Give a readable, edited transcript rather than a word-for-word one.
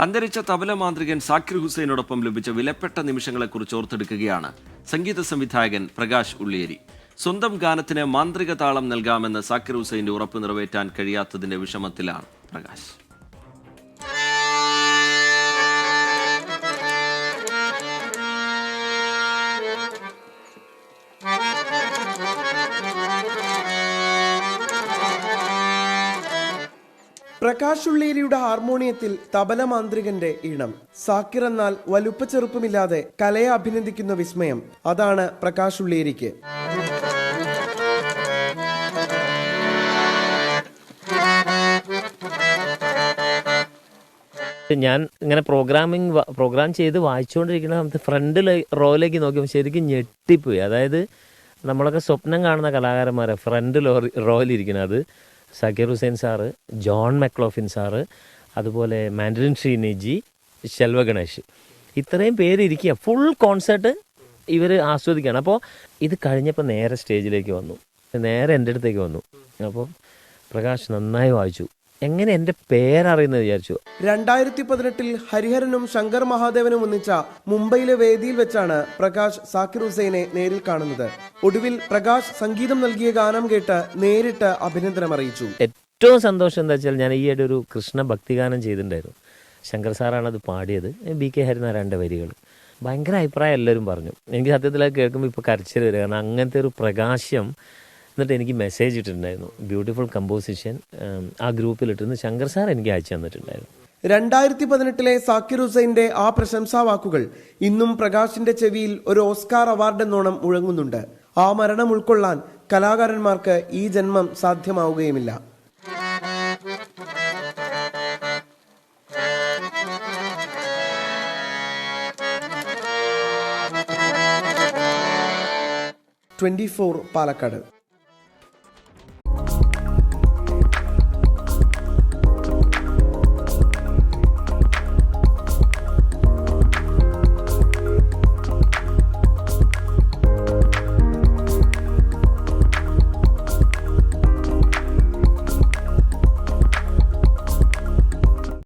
അന്തരിച്ച തബല മാന്ത്രികൻ സാക്കിർ ഹുസൈനോടൊപ്പം ലഭിച്ച വിലപ്പെട്ട നിമിഷങ്ങളെക്കുറിച്ച് ഓർത്തെടുക്കുകയാണ് സംഗീത സംവിധായകൻ പ്രകാശ് ഉള്ളിയേരി. സ്വന്തം ഗാനത്തിന് മാന്ത്രിക താളം നൽകാമെന്ന് സാക്കിർ ഹുസൈന്റെ ഉറപ്പ് നിറവേറ്റാൻ കഴിയാത്തതിന്റെ വിഷമത്തിലാണ് പ്രകാശ്. പ്രകാശ് ഉള്ളേരിയുടെ ഹാർമോണിയത്തിൽ തബല മാന്ത്രികന്റെ ഈണം. സാക്കിർ എന്നാൽ വലുപ്പ ചെറുപ്പമില്ലാതെ കലയെ അഭിനന്ദിക്കുന്ന വിസ്മയം. അതാണ് പ്രകാശ് ഉള്ളേരിക്ക്. ഞാൻ ഇങ്ങനെ പ്രോഗ്രാം ചെയ്ത് വായിച്ചുകൊണ്ടിരിക്കുന്ന സമയത്ത് ഫ്രണ്ട് റോയിലേക്ക് നോക്കിയപ്പോൾ ശരിക്കും ഞെട്ടിപ്പോയി. അതായത് നമ്മളൊക്കെ സ്വപ്നം കാണുന്ന കലാകാരന്മാരെ ഫ്രണ്ട് റോയിലിരിക്കുന്നത് Zakir Hussain sir, John McLaughlin sir, അതുപോലെ മാൻഡലിൻ ശ്രീനിജി, ശെൽവ ഗണേഷ്, ഇത്രയും പേര് ഇരിക്കുക. ഫുൾ കോൺസേർട്ട് ഇവർ ആസ്വദിക്കുകയാണ്. അപ്പോൾ ഇത് കഴിഞ്ഞപ്പോൾ നേരെ സ്റ്റേജിലേക്ക് വന്നു, നേരെ എൻ്റെ അടുത്തേക്ക് വന്നു. അപ്പോൾ പ്രകാശ് നന്നായി വായിച്ചു, എങ്ങനെ എൻ്റെ പേരറിയുന്നത് വിചാരിച്ചു. 2018 ഹരിഹരനും ശങ്കർ മഹാദേവനും ഒന്നിച്ച മുംബൈയിലെ വേദിയിൽ വെച്ചാണ് പ്രകാശ് സാക്കിർ ഹുസൈനെ നേരിൽ കാണുന്നത്. ഒടുവിൽ പ്രകാശ് സംഗീതം നൽകിയ ഗാനം കേട്ട് നേരിട്ട് അഭിനന്ദനം അറിയിച്ചു. ഏറ്റവും സന്തോഷം എന്താ വെച്ചാൽ, ഞാൻ ഈയിടെ ഒരു കൃഷ്ണ ഭക്തിഗാനം ചെയ്തിട്ടുണ്ടായിരുന്നു. ശങ്കർ സാറാണ് അത് പാടിയത്, BK ഹരിനാരായണൻ്റെ വരികൾ. ഭയങ്കര അഭിപ്രായം എല്ലാവരും പറഞ്ഞു. എനിക്ക് സത്യത്തിൽ അത് കേൾക്കുമ്പോൾ ഇപ്പോൾ കരച്ചിൽ വരിക. കാരണം അങ്ങനത്തെ ഒരു പ്രകാശം. എന്നിട്ട് എനിക്ക് മെസ്സേജ് ഇട്ടിട്ടുണ്ടായിരുന്നു, ബ്യൂട്ടിഫുൾ കമ്പോസിഷൻ. ആ ഗ്രൂപ്പിലിട്ടിരുന്ന് ശങ്കർ സാർ എനിക്ക് അയച്ചു തന്നിട്ടുണ്ടായിരുന്നു. 2018 സാക്കിർ ഹുസൈന്റെ ആ പ്രശംസാ വാക്കുകൾ ഇന്നും പ്രകാശിന്റെ ചെവിയിൽ ഒരു ഓസ്കാർ അവാർഡ് എന്നോണം മുഴങ്ങുന്നുണ്ട്. ആ മരണം ഉൾക്കൊള്ളാൻ കലാകാരന്മാർക്ക് ഈ ജന്മം സാധ്യമാവുകയുമില്ല. #24 പാലക്കാട്.